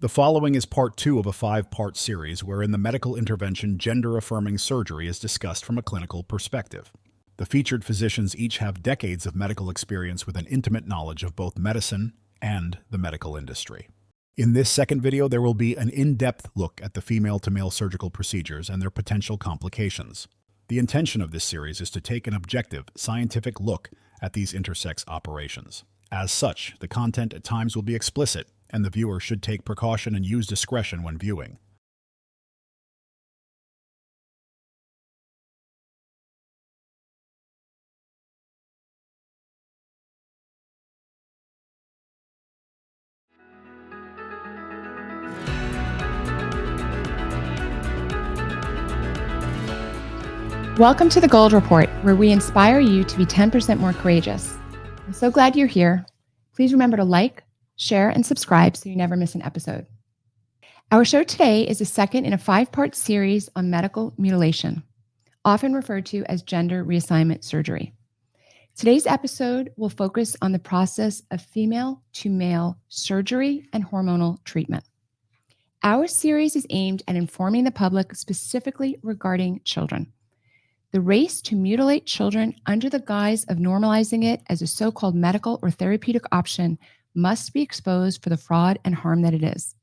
The following is part 2 of a 5-part series wherein the medical intervention gender-affirming surgery is discussed from a clinical perspective. The featured physicians each have decades of medical experience with an intimate knowledge of both medicine and the medical industry. In this second video, there will be an in-depth look at the female-to-male surgical procedures and their potential complications. The intention of this series is to take an objective, scientific look at these intersex operations. As such, the content at times will be explicit, and the viewer should take precaution and use discretion when viewing. Welcome to the Gold Report, where we inspire you to be 10% more courageous. I'm so glad you're here. Please remember to like, share, and subscribe so you never miss an episode. Our show today is the second in a 5-part series on medical mutilation, often referred to as gender reassignment surgery. Today's episode will focus on the process of female-to-male surgery and hormonal treatment. Our series is aimed at informing the public specifically regarding children. The race to mutilate children under the guise of normalizing it as a so-called medical or therapeutic option must be exposed for the fraud and harm that it is.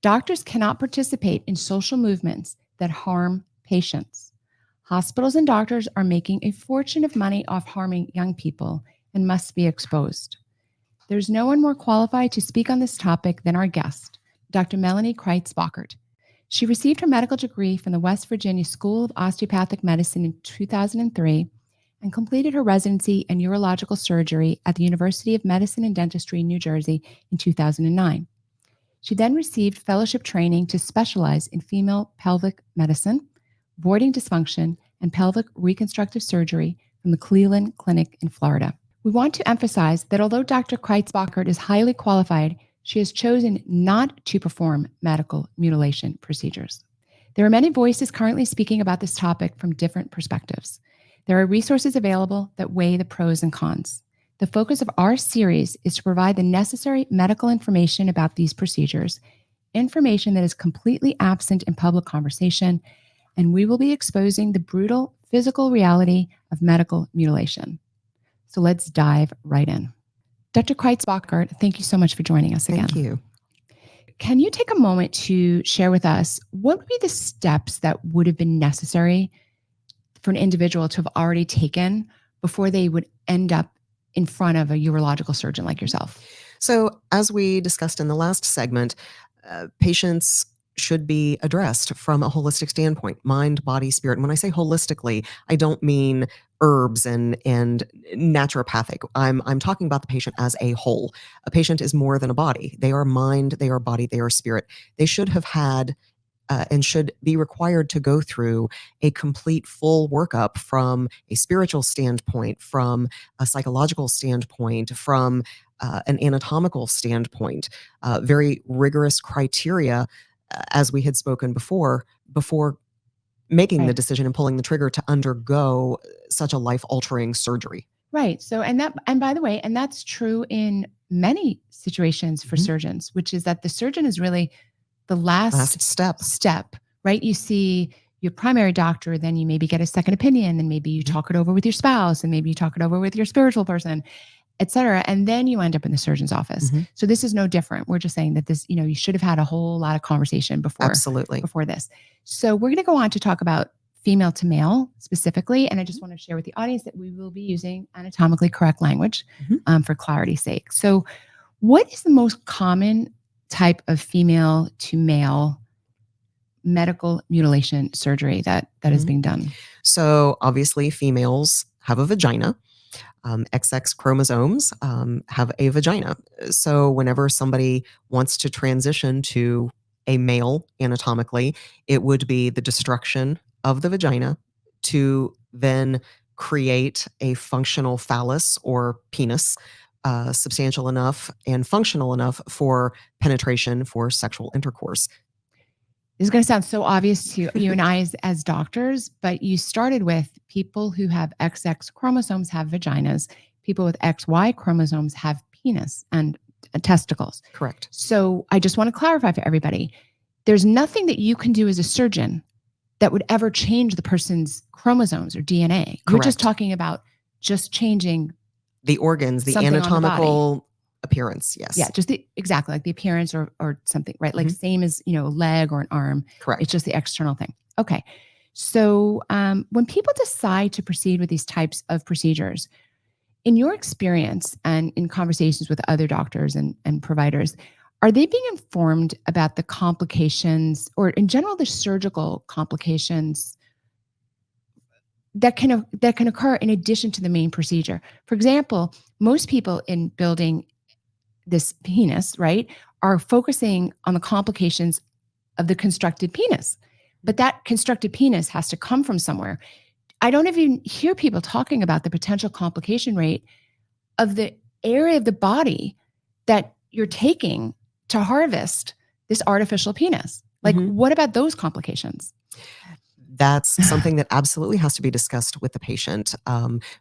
Doctors cannot participate in social movements that harm patients. Hospitals and doctors are making a fortune of money off harming young people and must be exposed. There's no one more qualified to speak on this topic than our guest, Dr. Melanie Crites-Bachert. She received her medical degree from the West Virginia School of Osteopathic Medicine in 2003 and completed her residency in urological surgery at the University of Medicine and Dentistry, New Jersey in 2009. She then received fellowship training to specialize in female pelvic medicine, voiding dysfunction, and pelvic reconstructive surgery from the Cleveland Clinic in Florida. We want to emphasize that although Dr. Crites-Bachert is highly qualified, she has chosen not to perform medical mutilation procedures. There are many voices currently speaking about this topic from different perspectives. There are resources available that weigh the pros and cons. The focus of our series is to provide the necessary medical information about these procedures, information that is completely absent in public conversation, and we will be exposing the brutal physical reality of medical mutilation. So let's dive right in. Dr. Crites-Bachert, thank you so much for joining us again. Thank you. Can you take a moment to share with us what would be the steps that would have been necessary for an individual to have already taken before they would end up in front of a urological surgeon like yourself? So as we discussed in the last segment, patients should be addressed from a holistic standpoint, mind, body, spirit. And when I say holistically, I don't mean herbs and naturopathic. I'm talking about the patient as a whole. A patient is more than a body. They are mind, they are body, they are spirit. They should have had and should be required to go through a complete full workup from a spiritual standpoint, from a psychological standpoint, from an anatomical standpoint, very rigorous criteria, as we had spoken before making the decision and pulling the trigger to undergo such a life-altering surgery. Right. So, and by the way, and that's true in many situations for surgeons, which is that the surgeon is really the last step, right? You see your primary doctor, then you maybe get a second opinion, and maybe you talk it over with your spouse, and maybe you talk it over with your spiritual person, et cetera. And then you end up in the surgeon's office. So this is no different. We're just saying that this, you should have had a whole lot of conversation before this. So we're going to go on to talk about female to male specifically. And I just want to share with the audience that we will be using anatomically correct language for clarity's sake. So what is the most common type of female to male medical mutilation surgery that is being done? So obviously females have a vagina. XX chromosomes have a vagina. So whenever somebody wants to transition to a male anatomically, it would be the destruction of the vagina to then create a functional phallus or penis, substantial enough and functional enough for penetration for sexual intercourse. This is going to sound so obvious to you and I as doctors, but you started with people who have XX chromosomes have vaginas. People with XY chromosomes have penis and testicles. Correct. So I just want to clarify for everybody, there's nothing that you can do as a surgeon that would ever change the person's chromosomes or DNA. You're just Correct. talking about just changing The organs, the something on the body. anatomical appearance. Yes. Yeah, just exactly like the appearance or something, right? Like Mhm. same as, a leg or an arm. Correct. It's just the external thing. Okay. So when people decide to proceed with these types of procedures, in your experience and in conversations with other doctors and providers, are they being informed about the complications or in general the surgical complications that can occur in addition to the main procedure? For example, most people in building this penis, right, are focusing on the complications of the constructed penis. But that constructed penis has to come from somewhere. I don't even hear people talking about the potential complication rate of the area of the body that you're taking to harvest this artificial penis. Like, what about those complications? That's something that absolutely has to be discussed with the patient.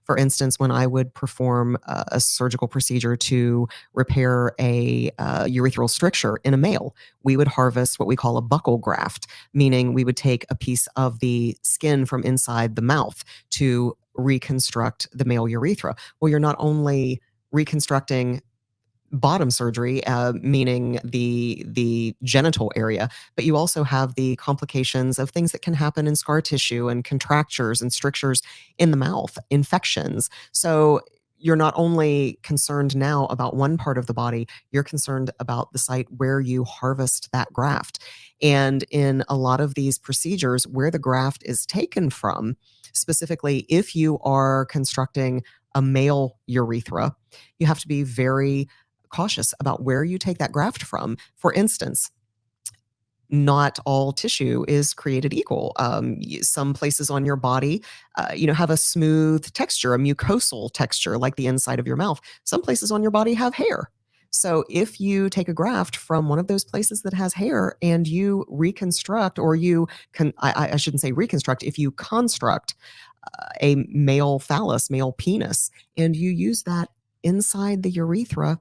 For instance, when I would perform a surgical procedure to repair a urethral stricture in a male, we would harvest what we call a buccal graft, meaning we would take a piece of the skin from inside the mouth to reconstruct the male urethra. Well, you're not only reconstructing bottom surgery, meaning the genital area, but you also have the complications of things that can happen in scar tissue and contractures and strictures in the mouth, infections. So you're not only concerned now about one part of the body, you're concerned about the site where you harvest that graft. And in a lot of these procedures, where the graft is taken from, specifically if you are constructing a male urethra, you have to be very cautious about where you take that graft from. For instance, not all tissue is created equal. Some places on your body, have a smooth texture, a mucosal texture, like the inside of your mouth. Some places on your body have hair. So if you take a graft from one of those places that has hair and you reconstruct, or you can, I shouldn't say reconstruct, if you construct a male phallus, male penis, and you use that inside the urethra,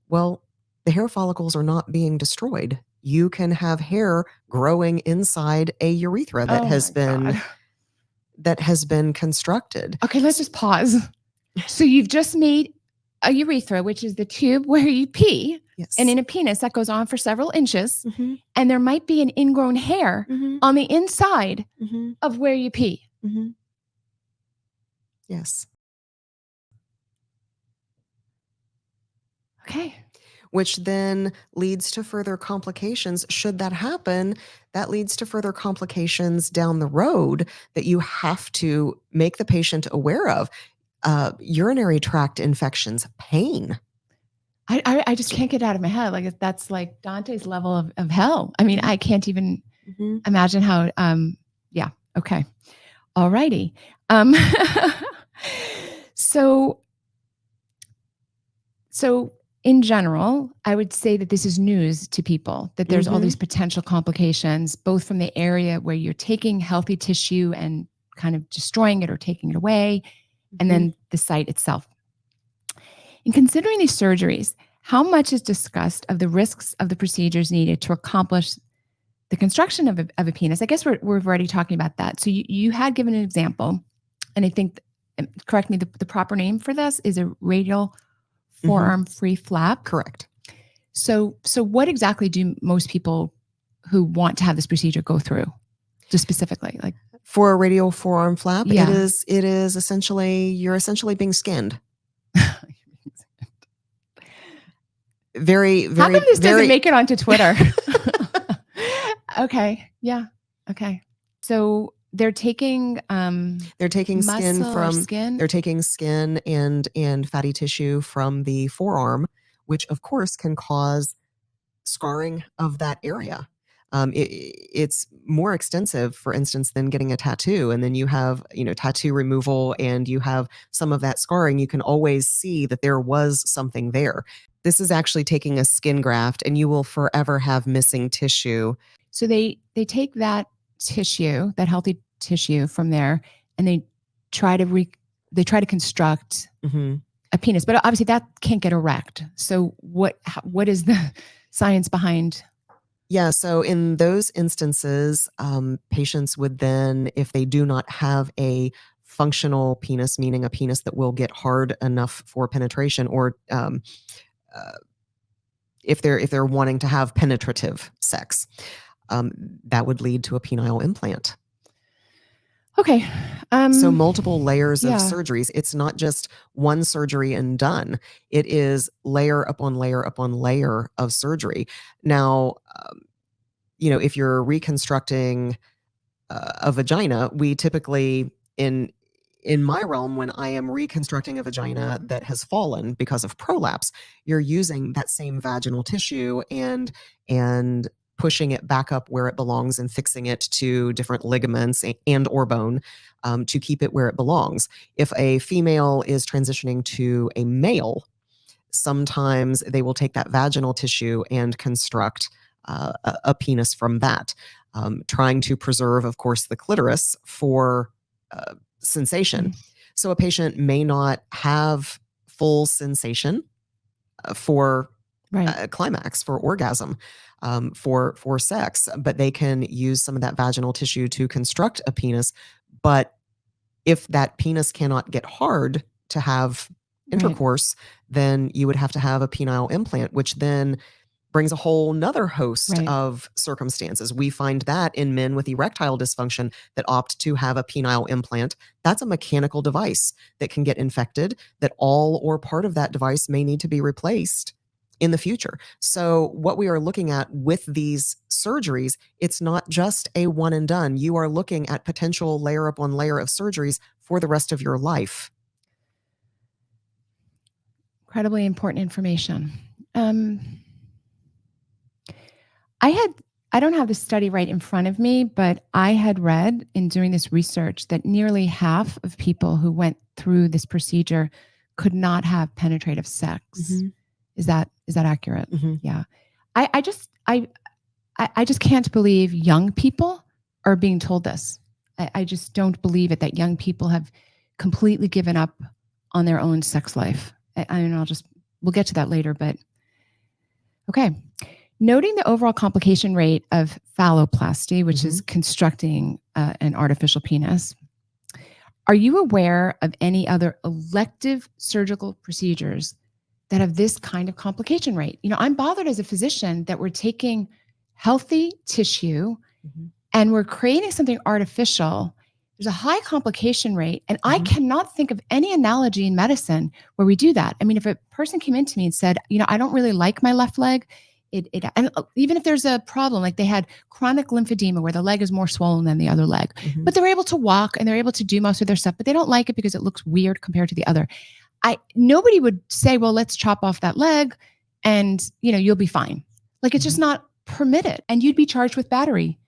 well, the hair follicles are not being destroyed. You can have hair growing inside a urethra that has been constructed. Okay, let's just pause. So you've just made a urethra, which is the tube where you pee. Yes. And in a penis that goes on for several inches, and there might be an ingrown hair on the inside of where you pee. Yes. Okay. Which then leads to further complications. Should that happen, that leads to further complications down the road that you have to make the patient aware of. Urinary tract infections, pain. I just can't get it out of my head. Like, that's like Dante's level of hell. I mean, I can't even imagine how, yeah. Okay. All righty. So in general, I would say that this is news to people, that there's all these potential complications, both from the area where you're taking healthy tissue and kind of destroying it or taking it away, and then the site itself. In considering these surgeries, how much is discussed of the risks of the procedures needed to accomplish the construction of a penis? I guess we're already talking about that. So you had given an example, and I think, correct me, the proper name for this is a radial forearm free flap. Correct. So what exactly do most people who want to have this procedure go through? Just specifically, like for a radial forearm flap, Yeah. it is essentially, you're essentially being skinned. Very, very. How come this doesn't make it onto Twitter? Okay. Yeah. Okay. So they're taking skin from skin. They're taking skin and fatty tissue from the forearm, which of course can cause scarring of that area. It's more extensive, for instance, than getting a tattoo. And then you have, tattoo removal, and you have some of that scarring. You can always see that there was something there. This is actually taking a skin graft, and you will forever have missing tissue. So they take that tissue, that healthy tissue from there, and they try to construct a penis, but obviously that can't get erect. So what is the science behind? Yeah, so in those instances, patients would then, if they do not have a functional penis, meaning a penis that will get hard enough for penetration, or uh, if they're wanting to have penetrative sex, that would lead to a penile implant. Okay. So multiple layers of yeah. surgeries. It's not just one surgery and done. It is layer upon layer upon layer of surgery. Now, if you're reconstructing a vagina, we typically, in my realm, when I am reconstructing a vagina that has fallen because of prolapse, you're using that same vaginal tissue and pushing it back up where it belongs and fixing it to different ligaments and or bone, to keep it where it belongs. If a female is transitioning to a male, sometimes they will take that vaginal tissue and construct a penis from that, trying to preserve, of course, the clitoris for sensation. Mhm. So a patient may not have full sensation for Right. climax, for orgasm, for sex, but they can use some of that vaginal tissue to construct a penis. But if that penis cannot get hard to have Right. intercourse, then you would have to have a penile implant, which then brings a whole nother host Right. of circumstances. We find that in men with erectile dysfunction that opt to have a penile implant. That's a mechanical device that can get infected, that all or part of that device may need to be replaced in the future. So what we are looking at with these surgeries, it's not just a one and done. You are looking at potential layer upon layer of surgeries for the rest of your life. Incredibly important information. I don't have the study right in front of me, but I had read in doing this research that nearly half of people who went through this procedure could not have penetrative sex. Mhm. Is that accurate? Mhm. Yeah. I just can't believe young people are being told this. I just don't believe it, that young people have completely given up on their own sex life. We'll get to that later, but okay. Noting the overall complication rate of phalloplasty, which is constructing an artificial penis, are you aware of any other elective surgical procedures that have this kind of complication rate? I'm bothered as a physician that we're taking healthy tissue and we're creating something artificial. There's a high complication rate, and I cannot think of any analogy in medicine where we do that. I mean, if a person came into me and said, I don't really like my left leg, and even if there's a problem, like they had chronic lymphedema where the leg is more swollen than the other leg, but they're able to walk and they're able to do most of their stuff, but they don't like it because it looks weird compared to the other. Nobody would say, well, let's chop off that leg and, you'll be fine. Like, it's just not permitted. And you'd be charged with battery.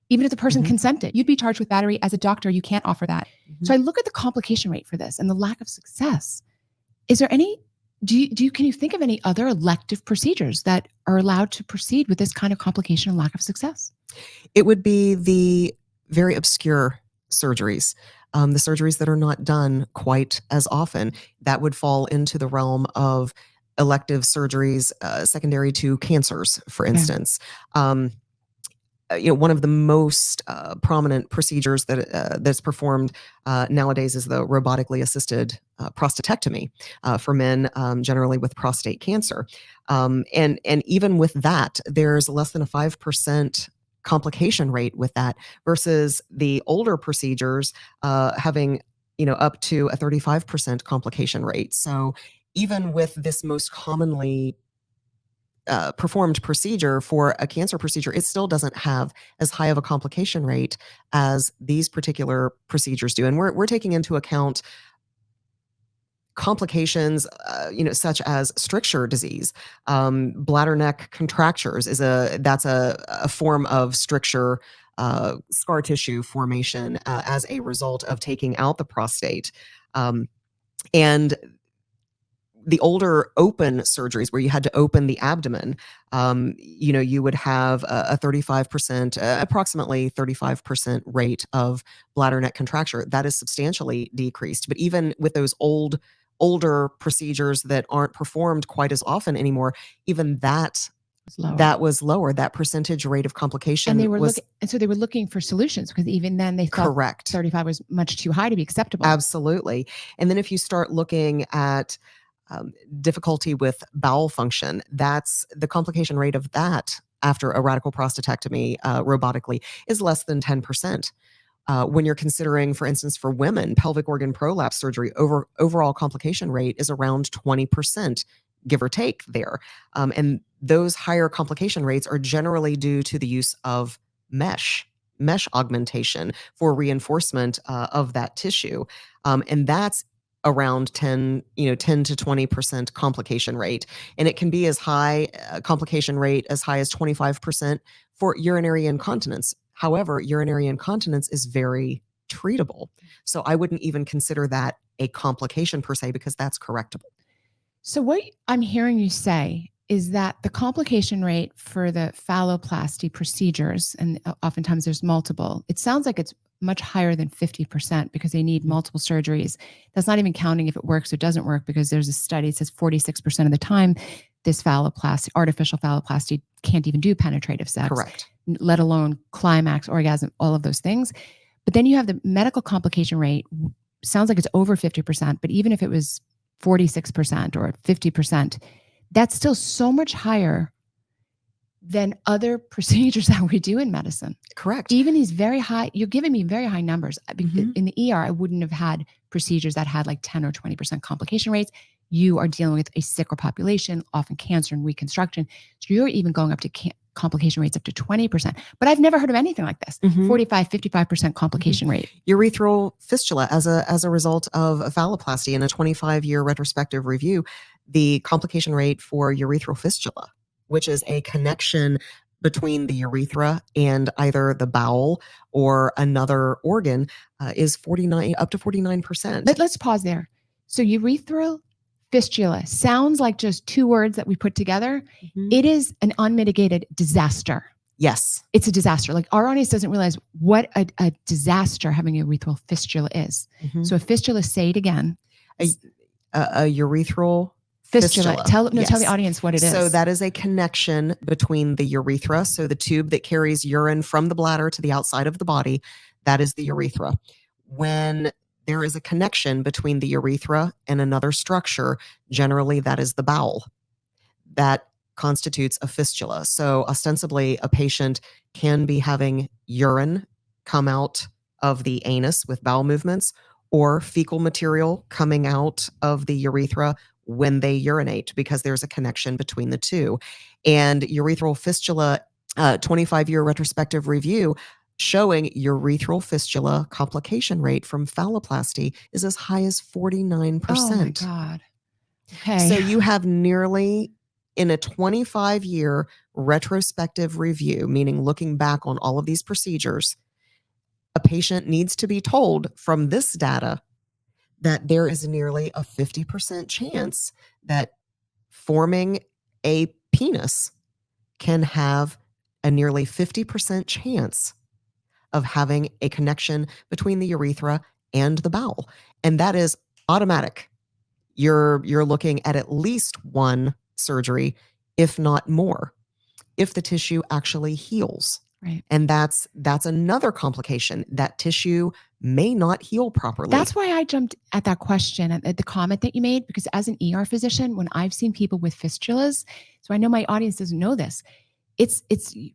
Even if the person consented, you'd be charged with battery. As a doctor, you can't offer that. So I look at the complication rate for this and the lack of success. Is there any, can you think of any other elective procedures that are allowed to proceed with this kind of complication and lack of success? It would be the very obscure surgeries, the surgeries that are not done quite as often. That would fall into the realm of elective surgeries secondary to cancers, for instance. One of the most prominent procedures that's performed nowadays is the robotically assisted prostatectomy for men, generally with prostate cancer. And even with that, there's less than a 5% complication rate with that, versus the older procedures having up to a 35% complication rate. So even with this most commonly performed procedure for a cancer procedure, it still doesn't have as high of a complication rate as these particular procedures do. And we're taking into account complications, such as stricture disease, bladder neck contractures that's a form of stricture, scar tissue formation as a result of taking out the prostate, and the older open surgeries where you had to open the abdomen, you would have a 35%, approximately 35% rate of bladder neck contracture. That is substantially decreased. But even with those old older procedures that aren't performed quite as often anymore, even that It's lower. that was lower. That percentage rate of complication And they were was so they were looking for solutions, because even then they thought correct. 35 was much too high to be acceptable. Absolutely. And then if you start looking at difficulty with bowel function, that's the complication rate of that after a radical prostatectomy robotically is less than 10%. When you're considering, for instance, for women, pelvic organ prolapse surgery, overall complication rate is around 20%, give or take there. And those higher complication rates are generally due to the use of mesh augmentation for reinforcement of that tissue. And that's around 10 to 20% complication rate. And it can be as high, complication rate as high as 25% for urinary incontinence. However, urinary incontinence is very treatable. So I wouldn't even consider that a complication per se, because that's correctable. So what I'm hearing you say is that the complication rate for the phalloplasty procedures, and oftentimes there's multiple, it sounds like it's much higher than 50%, because they need multiple surgeries. That's not even counting if it works or doesn't work, because there's a study that says 46% of the time this artificial phalloplasty can't even do penetrative sex. Correct. Let alone climax, orgasm, all of those things. But then you have the medical complication rate, sounds like it's over 50%, but even if it was 46% or 50%, that's still so much higher than other procedures that we do in medicine. Correct. Even these very high, you're giving me very high numbers. In the ER, I wouldn't have had procedures that had like 10 or 20% complication rates. You are dealing with a sicker population, often cancer and reconstruction. So you're even going up to complication rates up to 20%. But I've never heard of anything like this. 45, 55% complication rate. Urethral fistula as a result of a phalloplasty. In a 25-year retrospective review, the complication rate for urethral fistula, which is a connection between the urethra and either the bowel or another organ, is up to 49%. But let's pause there. So urethral fistula sounds like just two words that we put together. It is an unmitigated disaster. Yes. It's a disaster. Like, our audience doesn't realize what a disaster having a urethral fistula is. So a fistula, say it again. A urethral fistula. Tell Yes. the audience what it is. So that is a connection between the urethra, so the tube that carries urine from the bladder to the outside of the body, that is the urethra. When there is a connection between the urethra and another structure, generally that is the bowel. That constitutes a fistula. So ostensibly, a patient can be having urine come out of the anus with bowel movements, or fecal material coming out of the urethra when they urinate, because there's a connection between the two. And urethral fistula, 25-year retrospective review showing urethral fistula complication rate from phalloplasty is as high as 49%. Oh my God. Okay. So you have nearly, in a 25-year retrospective review, meaning looking back on all of these procedures, a patient needs to be told from this data that there is nearly a 50% chance that forming a penis can have a nearly 50% chance of having a connection between the urethra and the bowel. And that is automatic. You're looking at least one surgery, if not more, if the tissue actually heals. Right. And that's another complication. That tissue may not heal properly. That's why I jumped at that question, at the comment that you made, because as an ER physician, when I've seen people with fistulas, so I know my audience doesn't know this, it's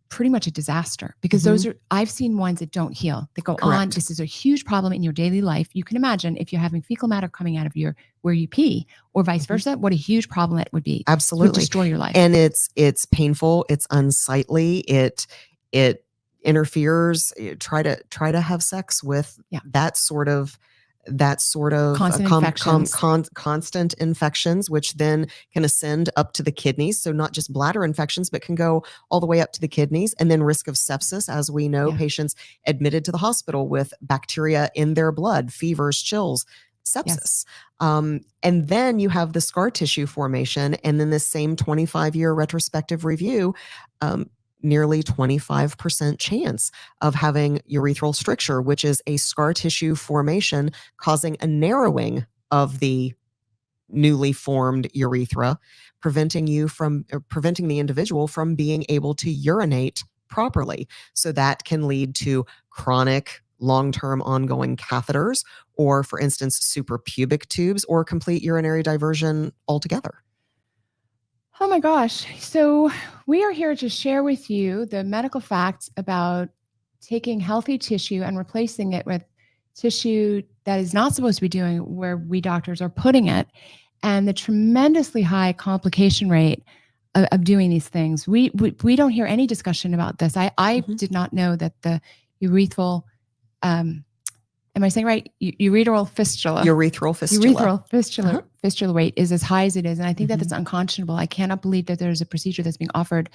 pretty much a disaster, because I've seen ones that don't heal, that go on. This is a huge problem in your daily life. You can imagine if you're having fecal matter coming out of where you pee, or vice versa, what a huge problem that would be. Absolutely. It would destroy your life. And it's painful, it's unsightly, it interferes. Try to have sex with that sort of constant infections, which then can ascend up to the kidneys. So not just bladder infections, but can go all the way up to the kidneys, and then risk of sepsis. As we know, patients admitted to the hospital with bacteria in their blood, fevers, chills, sepsis. And then you have the scar tissue formation. And then this same 25-year retrospective review, nearly 25% chance of having urethral stricture, which is a scar tissue formation causing a narrowing of the newly formed urethra, preventing the individual from being able to urinate properly. So that can lead to chronic, long-term ongoing catheters, or for instance, suprapubic tubes, or complete urinary diversion altogether. Oh my gosh. So we are here to share with you the medical facts about taking healthy tissue and replacing it with tissue that is not supposed to be doing where we doctors are putting it, and the tremendously high complication rate of doing these things. We don't hear any discussion about this. I did not know that the urethral, am I saying right? Urethral fistula. Urethral fistula. Fistula rate is as high as it is. And I think that it's unconscionable. I cannot believe that there's a procedure that's being offered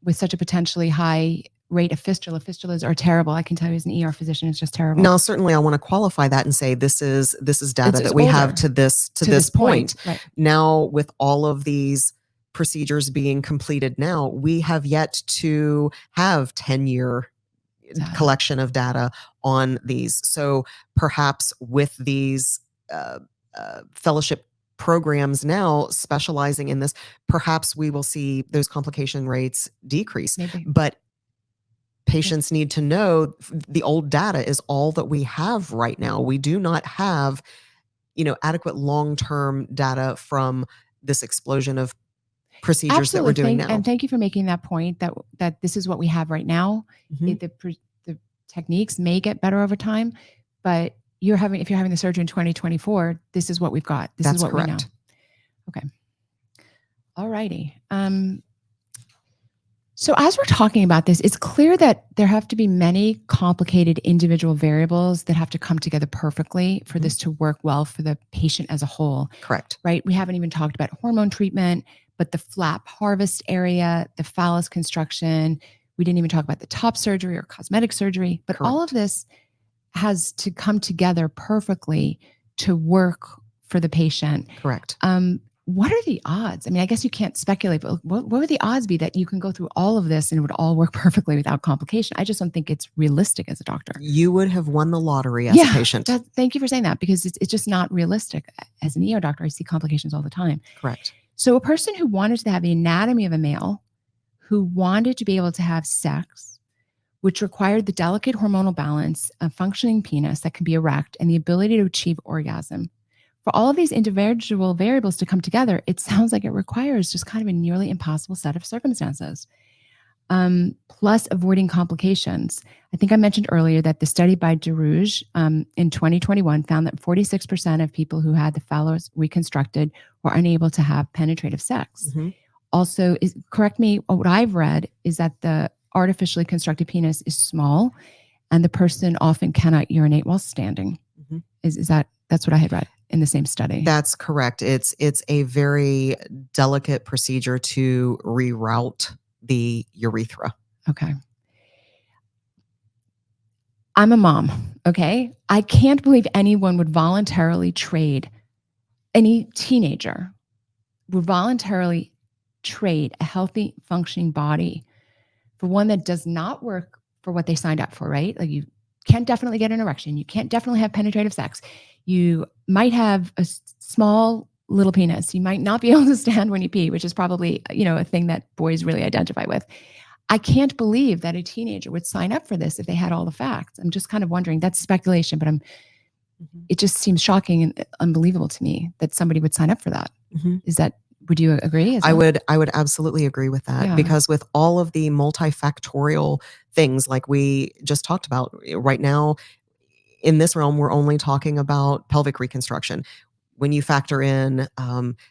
with such a potentially high rate of fistula. Fistulas are terrible. I can tell you as an ER physician, it's just terrible. Now, certainly I want to qualify that and say this is data that we have to this point. Right. Now, with all of these procedures being completed now, we have yet to have 10-year collection of data on these. So perhaps with these fellowship programs now specializing in this, perhaps we will see those complication rates decrease. Maybe. But patients need to know the old data is all that we have right now. We do not have, adequate long-term data from this explosion of procedures that we're doing now. And thank you for making that point that this is what we have right now. The techniques may get better over time, but if you're having the surgery in 2024, this is what we've got. This is what correct. we know. Okay. All righty. So as we're talking about this, it's clear that there have to be many complicated individual variables that have to come together perfectly for this to work well for the patient as a whole. Correct. Right? We haven't even talked about hormone treatment, but the flap harvest area, the phallus construction, we didn't even talk about the top surgery or cosmetic surgery, but all of this has to come together perfectly to work for the patient. Correct. What are the odds? I mean, I guess you can't speculate, but what would the odds be that you can go through all of this and it would all work perfectly without complication? I just don't think it's realistic as a doctor. You would have won the lottery as a patient. Thank you for saying that, because it's just not realistic. As an ER doctor, I see complications all the time. Correct. So a person who wanted to have the anatomy of a male, who wanted to be able to have sex, which required the delicate hormonal balance, a functioning penis that can be erect, and the ability to achieve orgasm. For all of these individual variables to come together, it sounds like it requires just kind of a nearly impossible set of circumstances. Plus avoiding complications. I think I mentioned earlier that the study by Derouge in 2021 found that 46% of people who had the phallus reconstructed were unable to have penetrative sex. Also, correct me, what I've read is that the artificially constructed penis is small and the person often cannot urinate while standing. That's what I had read in the same study. That's correct. It's a very delicate procedure to reroute the urethra. Okay. I'm a mom, okay? I can't believe anyone would voluntarily trade, any teenager would voluntarily trade a healthy, functioning body for one that does not work for what they signed up for, right? Like, you can't definitely get an erection. You can't definitely have penetrative sex. You might have a small little penis. You might not be able to stand when you pee, which is probably, a thing that boys really identify with. I can't believe that a teenager would sign up for this if they had all the facts. I'm just kind of wondering, that's speculation, but it just seems shocking and unbelievable to me that somebody would sign up for that. Would you agree? I would absolutely agree with that, because with all of the multifactorial things like we just talked about right now, in this realm, we're only talking about pelvic reconstruction. When you factor in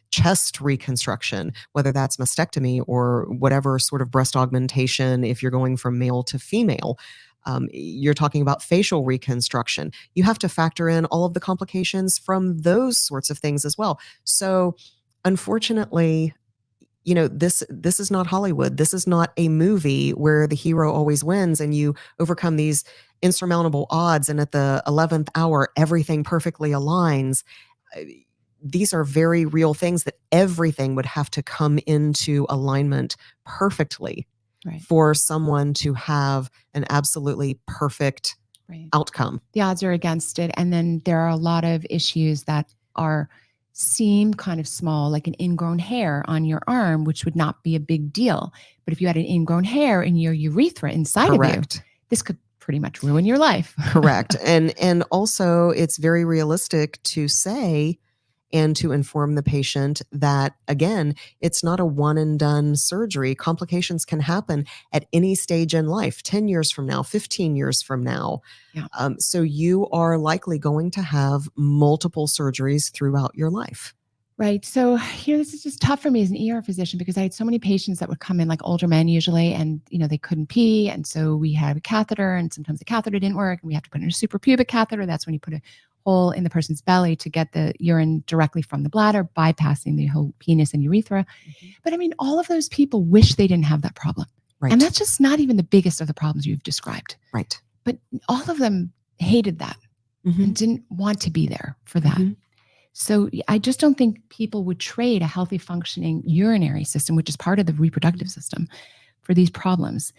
chest reconstruction, whether that's mastectomy or whatever sort of breast augmentation, if you're going from male to female, you're talking about facial reconstruction. You have to factor in all of the complications from those sorts of things as well. So unfortunately, this is not Hollywood. This is not a movie where the hero always wins and you overcome these insurmountable odds and at the 11th hour, everything perfectly aligns. These are very real things that everything would have to come into alignment perfectly for someone to have an absolutely perfect outcome. The odds are against it. And then there are a lot of issues that are seem kind of small, like an ingrown hair on your arm, which would not be a big deal. But if you had an ingrown hair in your urethra inside of you, this could pretty much ruin your life. Correct. And also it's very realistic to say and to inform the patient that, again, it's not a one and done surgery. Complications can happen at any stage in life, 10 years from now, 15 years from now. Yeah. So you are likely going to have multiple surgeries throughout your life. Right. So, this is just tough for me as an ER physician because I had so many patients that would come in, like older men usually, and, they couldn't pee. And so we had a catheter, and sometimes the catheter didn't work, and we have to put in a suprapubic catheter. That's when you put a hole in the person's belly to get the urine directly from the bladder, bypassing the whole penis and urethra. Mm-hmm. But all of those people wish they didn't have that problem. Right. And that's just not even the biggest of the problems you've described. Right. But all of them hated that and didn't want to be there for that. Mm-hmm. So I just don't think people would trade a healthy functioning urinary system, which is part of the reproductive system, for these problems.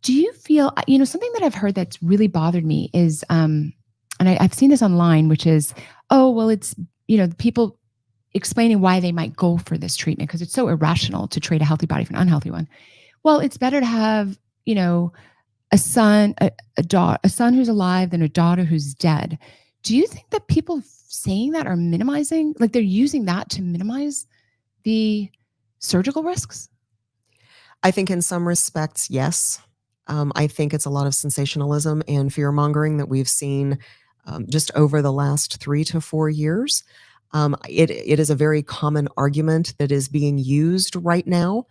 Do you feel, something that I've heard that's really bothered me is, and I've seen this online, which is, it's, people explaining why they might go for this treatment because it's so irrational to trade a healthy body for an unhealthy one. Well, it's better to have, a son who's alive than a daughter who's dead. Do you think that people saying that are minimizing, like they're using that to minimize the surgical risks? I think in some respects, yes. I think it's a lot of sensationalism and fear mongering that we've seen just over the last 3 to 4 years. It is a very common argument that is being used right now.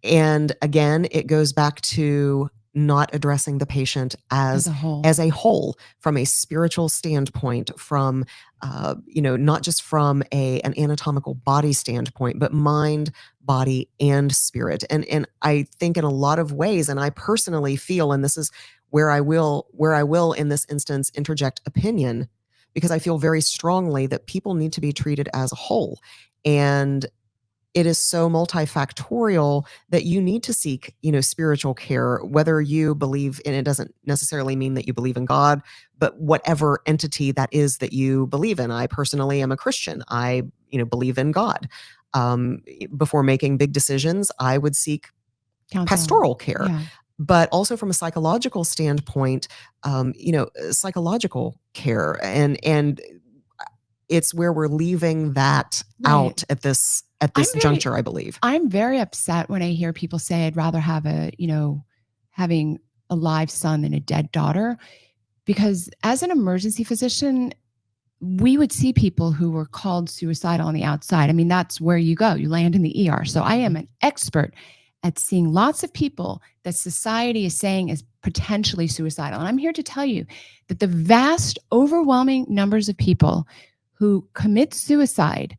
And again, it goes back to not addressing the patient as a whole from a spiritual standpoint, from not just from an anatomical body standpoint, but mind, body, and spirit. And I think in a lot of ways, and I personally feel, and this is where I will in this instance interject opinion, because I feel very strongly that people need to be treated as a whole. And it is so multifactorial that you need to seek, spiritual care, whether you believe in, it doesn't necessarily mean that you believe in God, but whatever entity that is that you believe in. I personally am a Christian. I, believe in God. Before making big decisions, I would seek pastoral care. Yeah. But also from a psychological standpoint, psychological care, and it's where we're leaving that out at this juncture, I believe. I'm very upset when I hear people say I'd rather have having a live son than a dead daughter, because as an emergency physician, we would see people who were called suicidal on the outside. That's where you go. You land in the ER. So I am an expert at seeing lots of people that society is saying is potentially suicidal. And I'm here to tell you that the vast, overwhelming numbers of people who commit suicide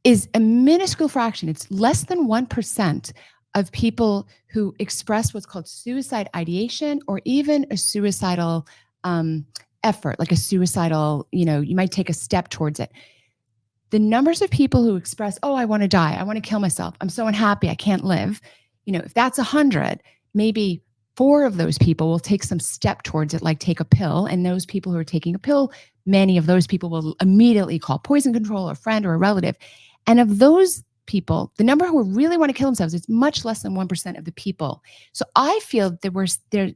is a minuscule fraction. It's less than 1% of people who express what's called suicide ideation or even a suicidal effort, like a suicidal, you might take a step towards it. The numbers of people who express, I want to die, I want to kill myself, I'm so unhappy, I can't live. If that's 100, maybe 4 of those people will take some step towards it, like take a pill. And those people who are taking a pill, many of those people will immediately call poison control, or a friend or a relative. And of those people, the number who really want to kill themselves is much less than 1% of the people. So I feel that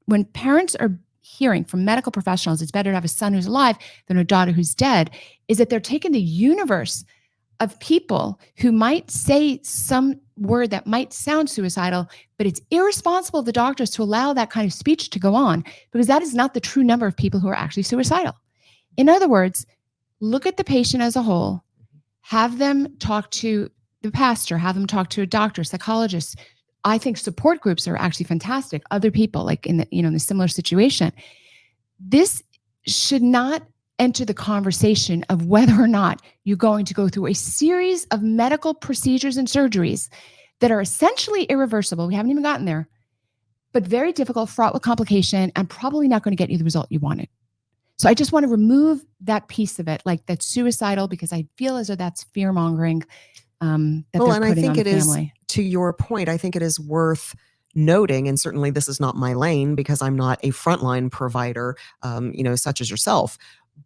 when parents are hearing from medical professionals, it's better to have a son who's alive than a daughter who's dead, is that they're taking the universe of people who might say some word that might sound suicidal, but it's irresponsible of the doctors to allow that kind of speech to go on, because that is not the true number of people who are actually suicidal. In other words, look at the patient as a whole, have them talk to the pastor, have them talk to a doctor, psychologist. I think support groups are actually fantastic. Other people like in the similar situation. This should not enter the conversation of whether or not you're going to go through a series of medical procedures and surgeries that are essentially irreversible. We haven't even gotten there, but very difficult, fraught with complication, and probably not going to get you the result you wanted. So I just want to remove that piece of it, like that's suicidal, because I feel as though that's fear mongering. And I think it is, to your point, I think it is worth noting, and certainly this is not my lane because I'm not a frontline provider, such as yourself,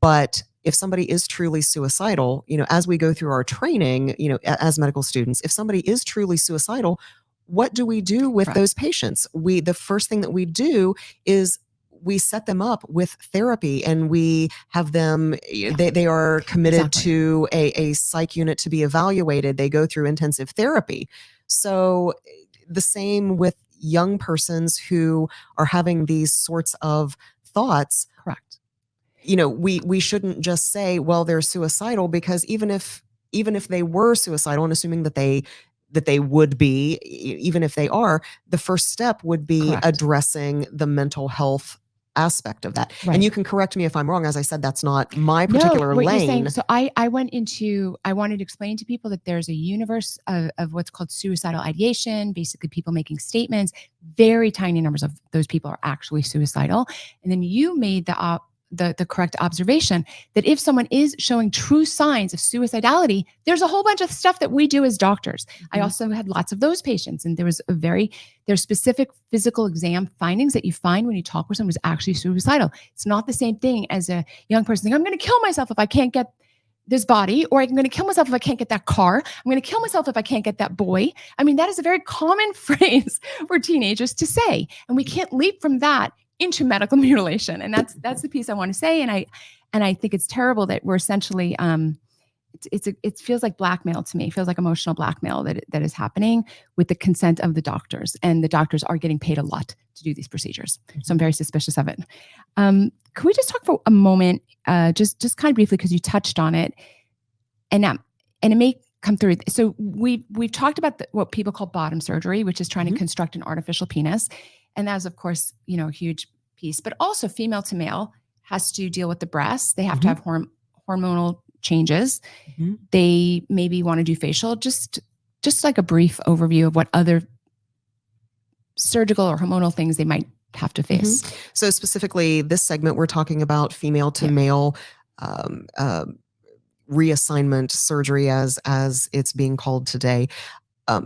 but if somebody is truly suicidal, as we go through our training, as medical students, if somebody is truly suicidal, what do we do with Correct. those patients? The first thing that we do is we set them up with therapy, and we have them, they are committed Exactly. to a psych unit to be evaluated. They go through intensive therapy. So the same with young persons who are having these sorts of thoughts. Correct. We shouldn't just say, well, they're suicidal, because even if they were suicidal, and assuming that they would be, even if they are, the first step would be Correct. addressing the mental health aspect of that. Right. And you can correct me if I'm wrong. As I said, that's not my particular what lane. You're saying, so I wanted to explain to people that there's a universe of what's called suicidal ideation, basically people making statements. Very tiny numbers of those people are actually suicidal. And then you made the correct observation that if someone is showing true signs of suicidality, there's a whole bunch of stuff that we do as doctors. I also had lots of those patients, and there's specific physical exam findings that you find when you talk with someone who's actually suicidal. It's not the same thing as a young person saying, I'm going to kill myself if I can't get this body, or I'm going to kill myself if I can't get that car. I'm going to kill myself if I can't get that boy. I mean, that is a very common phrase for teenagers to say, and we can't leap from that into medical mutilation. And that's the piece I want to say. And I think it's terrible that we're essentially, it feels like blackmail to me. It feels like emotional blackmail that is happening with the consent of the doctors, and the doctors are getting paid a lot to do these procedures. So I'm very suspicious of it. Can we just talk for a moment, just kind of briefly, because you touched on it, and it may come through. So we've talked about what people call bottom surgery, which is trying to construct an artificial penis. And that's, of course, a huge piece, but also female to male has to deal with the breasts. They have to have hormonal changes. They maybe want to do facial, just like a brief overview of what other surgical or hormonal things they might have to face. So specifically this segment, we're talking about female to male reassignment surgery as it's being called today.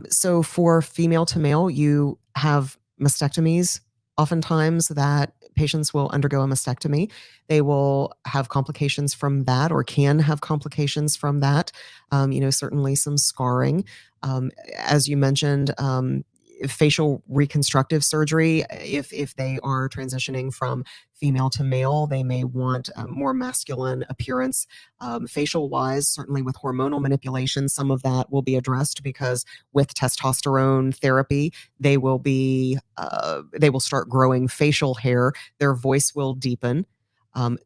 So for female to male, you have mastectomies. Oftentimes that patients will undergo a mastectomy. They will have complications from that, or can have complications from that. Certainly some scarring. As you mentioned, facial reconstructive surgery, if they are transitioning from female to male, they may want a more masculine appearance. Facial wise, certainly with hormonal manipulation, some of that will be addressed, because with testosterone therapy, they will start growing facial hair. Their voice will deepen.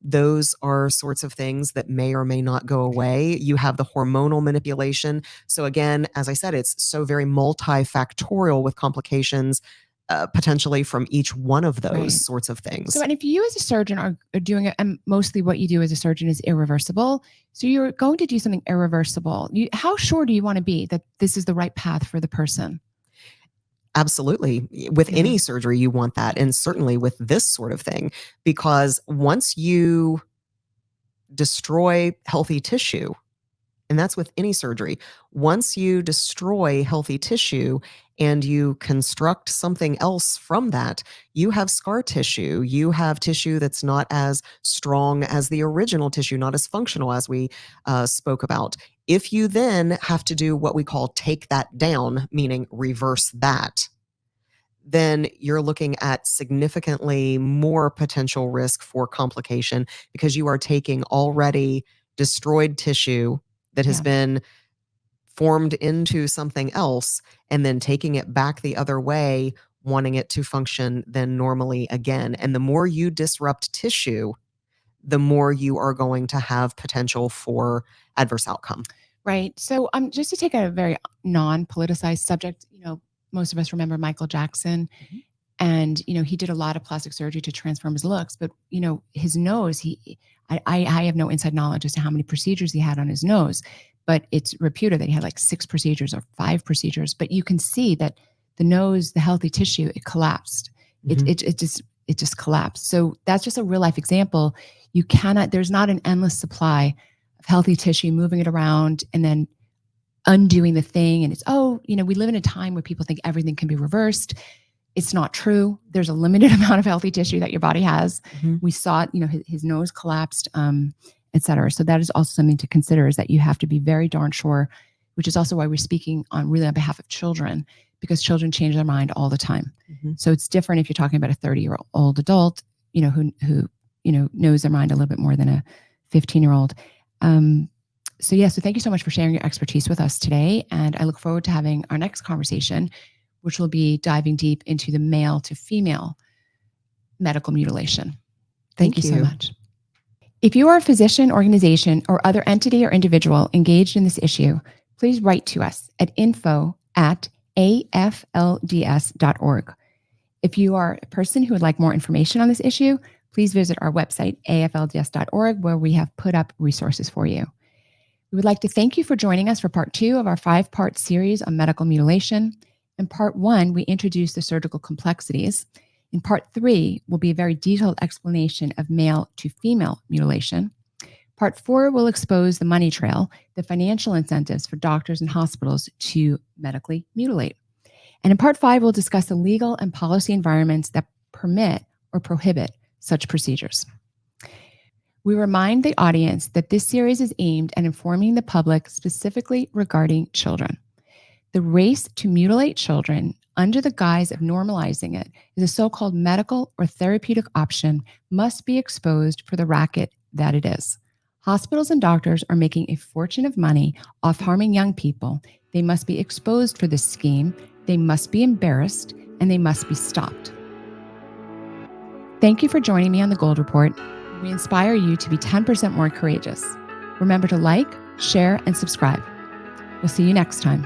Those are sorts of things that may or may not go away. You have the hormonal manipulation. So again, as I said, it's so very multifactorial, with complications potentially from each one of those sorts of things. So, and if you as a surgeon are doing it, and mostly what you do as a surgeon is irreversible, so you're going to do something irreversible, how sure do you want to be that this is the right path for the person? Absolutely. With any surgery, you want that. And certainly with this sort of thing, because once you destroy healthy tissue, and that's with any surgery, once you destroy healthy tissue and you construct something else from that, you have scar tissue. You have tissue that's not as strong as the original tissue, not as functional as we spoke about. If you then have to do what we call take that down, meaning reverse that, then you're looking at significantly more potential risk for complication, because you are taking already destroyed tissue that has been formed into something else, and then taking it back the other way, wanting it to function then normally again. And the more you disrupt tissue, the more you are going to have potential for adverse outcome. Right. So just to take a very non-politicized subject, most of us remember Michael Jackson, and, he did a lot of plastic surgery to transform his looks, but, his nose, I have no inside knowledge as to how many procedures he had on his nose, but it's reputed that he had like 6 procedures or 5 procedures, but you can see that the nose, the healthy tissue, it collapsed. It just collapsed. So that's just a real life example. There's not an endless supply of healthy tissue, moving it around and then undoing the thing. And it's, we live in a time where people think everything can be reversed. It's not true. There's a limited amount of healthy tissue that your body has. We saw it, his nose collapsed. etc. So that is also something to consider, is that you have to be very darn sure, which is also why we're speaking on behalf of children, because children change their mind all the time. Mhm. So it's different if you're talking about a 30-year-old adult, who knows their mind a little bit more than a 15-year-old. So thank you so much for sharing your expertise with us today. And I look forward to having our next conversation, which will be diving deep into the male to female medical mutilation. Thank you so much. If you are a physician, organization, or other entity or individual engaged in this issue, please write to us at info@aflds.org. If you are a person who would like more information on this issue, please visit our website, aflds.org, where we have put up resources for you. We would like to thank you for joining us for part 2 of our 5-part series on medical mutilation. In part 1, we introduced the surgical complexities. In part 3 will be a very detailed explanation of male to female mutilation. Part 4 will expose the money trail, the financial incentives for doctors and hospitals to medically mutilate. And in part 5, we'll discuss the legal and policy environments that permit or prohibit such procedures. We remind the audience that this series is aimed at informing the public specifically regarding children. The race to mutilate children under the guise of normalizing it as a so-called medical or therapeutic option must be exposed for the racket that it is. Hospitals and doctors are making a fortune of money off harming young people. They must be exposed for this scheme. They must be embarrassed, and they must be stopped. Thank you for joining me on the Gold Report. We inspire you to be 10% more courageous. Remember to like, share, and subscribe. We'll see you next time.